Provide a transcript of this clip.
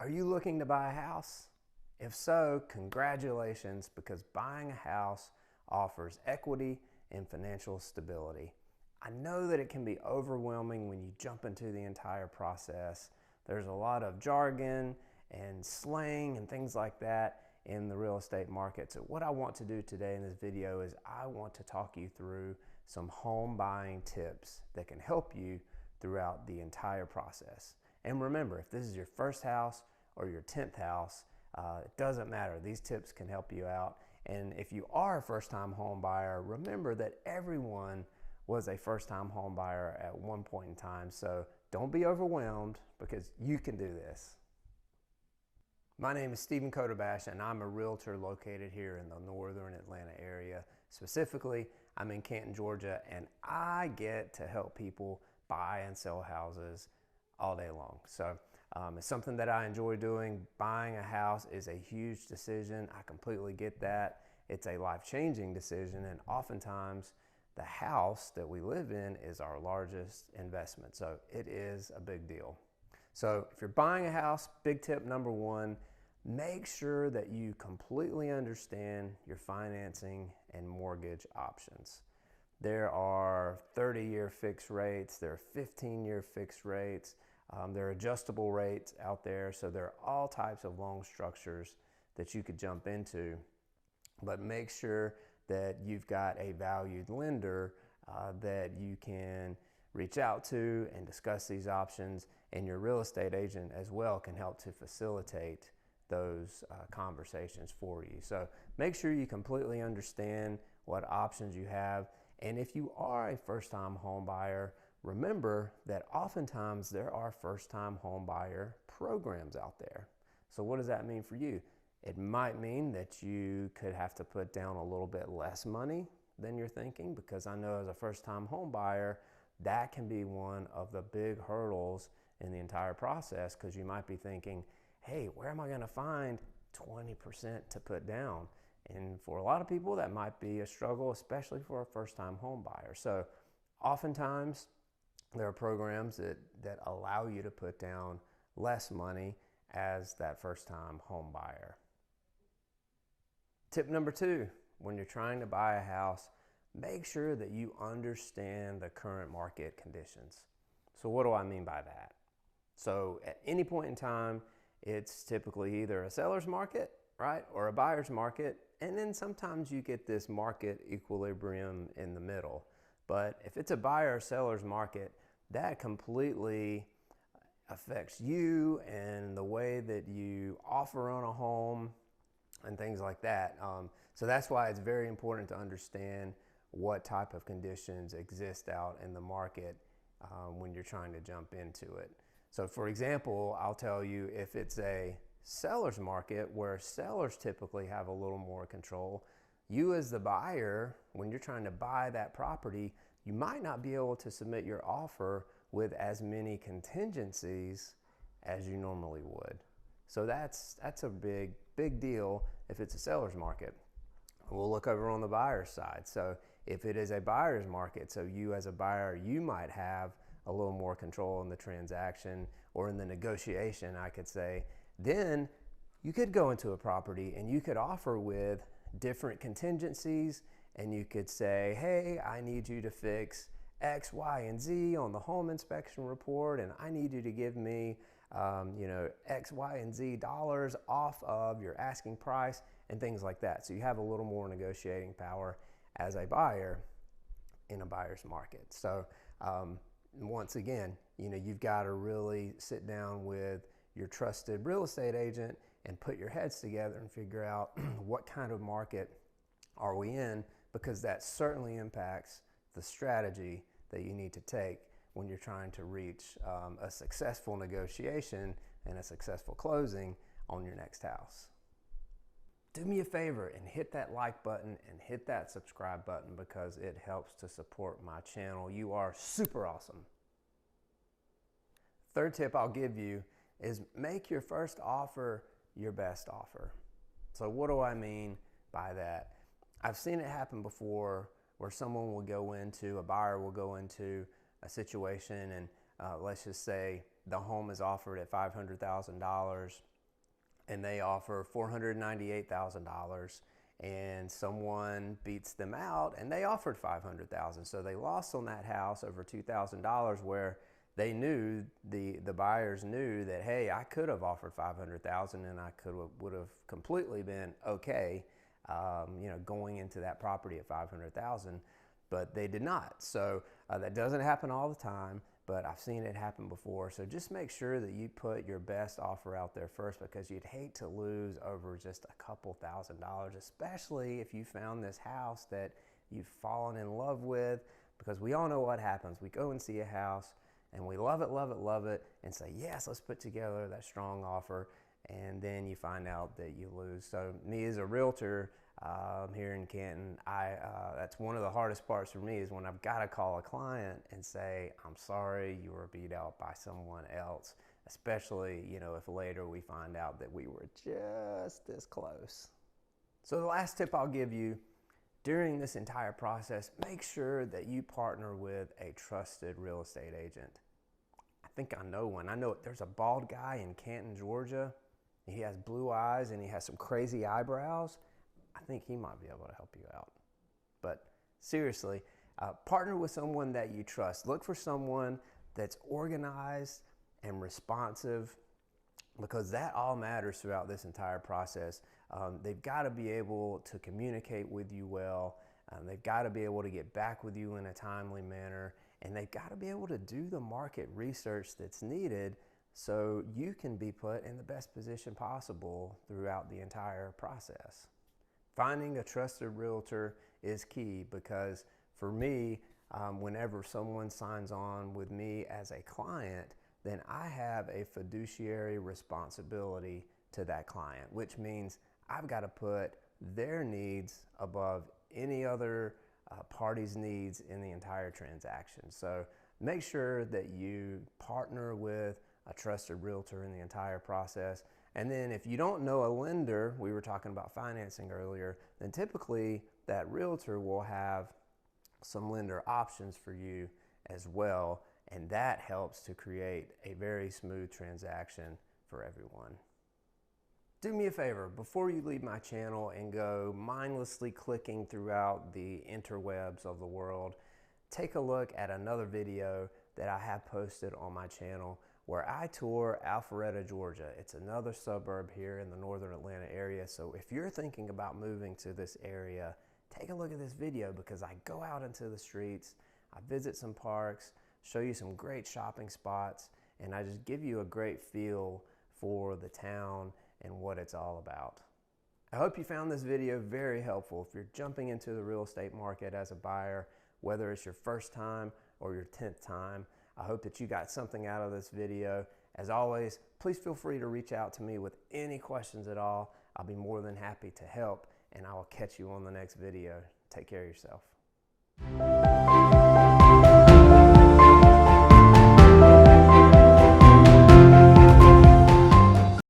Are you looking to buy a house? If so, congratulations, because buying a house offers equity and financial stability. I know that it can be overwhelming when you jump into the entire process. There's a lot of jargon and slang and things like that in the real estate market. So what I want to do today in this video is I want to talk you through some home buying tips that can help you throughout the entire process. And remember, if this is your first house or your 10th house, it doesn't matter. These tips can help you out. And if you are a first-time home buyer, remember that everyone was a first-time home buyer at one point in time. So don't be overwhelmed, because you can do this. My name is Stephen Kotobash, and I'm a realtor located here in the northern Atlanta area. Specifically, I'm in Canton, Georgia, and I get to help people buy and sell houses all day long. So it's something that I enjoy doing. Buying a house is a huge decision. I completely get that. It's a life-changing decision, and oftentimes the house that we live in is our largest investment. So it is a big deal. So if you're buying a house, big tip number one, make sure that you completely understand your financing and mortgage options. There are 30-year fixed rates, there are 15-year fixed rates, there are adjustable rates out there. So there are all types of loan structures that you could jump into, but make sure that you've got a valued lender that you can reach out to and discuss these options, and your real estate agent as well can help to facilitate those conversations for you. So make sure you completely understand what options you have. And if you are a first-time home buyer, remember that oftentimes there are first-time home buyer programs out there. So what does that mean for you? It might mean that you could have to put down a little bit less money than you're thinking, because I know as a first-time home buyer, that can be one of the big hurdles in the entire process, because you might be thinking, hey, where am I going to find 20% to put down? And for a lot of people, that might be a struggle, especially for a first-time home buyer. So oftentimes, there are programs that allow you to put down less money as that first-time home buyer. Tip number two, when you're trying to buy a house, make sure that you understand the current market conditions. So what do I mean by that? So at any point in time, it's typically either a seller's market, right, or a buyer's market, and then sometimes you get this market equilibrium in the middle. But if it's a buyer or seller's market, that completely affects you and the way that you offer on a home and things like that. So that's why it's very important to understand what type of conditions exist out in the market when you're trying to jump into it. So for example, I'll tell you, if it's a seller's market where sellers typically have a little more control, you as the buyer, when you're trying to buy that property, you might not be able to submit your offer with as many contingencies as you normally would. So that's a big deal if it's a seller's market. We'll look over on the buyer's side. So if it is a buyer's market, so you as a buyer, you might have a little more control in the transaction or in the negotiation, I could say, then you could go into a property and you could offer with different contingencies, and you could say, hey, I need you to fix X, Y, and Z on the home inspection report, and I need you to give me X, Y, and Z dollars off of your asking price and things like that. So you have a little more negotiating power as a buyer in a buyer's market. So once again, you've got to really sit down with your trusted real estate agent and put your heads together and figure out what kind of market are we in, because that certainly impacts the strategy that you need to take when you're trying to reach a successful negotiation and a successful closing on your next house. Do me a favor and hit that like button and hit that subscribe button, because it helps to support my channel. You are super awesome. Third tip I'll give you is make your first offer your best offer. So what do I mean by that? I've seen it happen before where a buyer will go into a situation and let's just say the home is offered at $500,000 and they offer $498,000, and someone beats them out and they offered $500,000. So they lost on that house over $2,000, where they knew, the buyers knew that, hey, I could have offered $500,000 and I would have completely been okay, going into that property at $500,000, but they did not. So that doesn't happen all the time, but I've seen it happen before. So just make sure that you put your best offer out there first, because you'd hate to lose over just a couple $1,000s, especially if you found this house that you've fallen in love with, because we all know what happens. We go and see a house and we love it, love it, love it, and say, yes, let's put together that strong offer, and then you find out that you lose. So me as a realtor here in Canton, that's one of the hardest parts for me, is when I've got to call a client and say, I'm sorry, you were beat out by someone else, especially, if later we find out that we were just this close. So the last tip I'll give you during this entire process, make sure that you partner with a trusted real estate agent. I think I know one. I know there's a bald guy in Canton, Georgia. He has blue eyes and he has some crazy eyebrows. I think he might be able to help you out. But seriously, partner with someone that you trust. Look for someone that's organized and responsive, because that all matters throughout this entire process. They've got to be able to communicate with you well. They've got to be able to get back with you in a timely manner, and they've got to be able to do the market research that's needed so you can be put in the best position possible throughout the entire process. Finding a trusted realtor is key, because for me, whenever someone signs on with me as a client, then I have a fiduciary responsibility to that client, which means I've got to put their needs above any other party's needs in the entire transaction. So make sure that you partner with a trusted realtor in the entire process. And then if you don't know a lender, we were talking about financing earlier, then typically that realtor will have some lender options for you as well. And that helps to create a very smooth transaction for everyone. Do me a favor, before you leave my channel and go mindlessly clicking throughout the interwebs of the world, take a look at another video that I have posted on my channel where I tour Alpharetta, Georgia. It's another suburb here in the northern Atlanta area. So if you're thinking about moving to this area, take a look at this video, because I go out into the streets, I visit some parks, show you some great shopping spots, and I just give you a great feel for the town and what it's all about. I hope you found this video very helpful. If you're jumping into the real estate market as a buyer, whether it's your first time or your 10th time, I hope that you got something out of this video. As always, please feel free to reach out to me with any questions at all. I'll be more than happy to help, and I will catch you on the next video. Take care of yourself.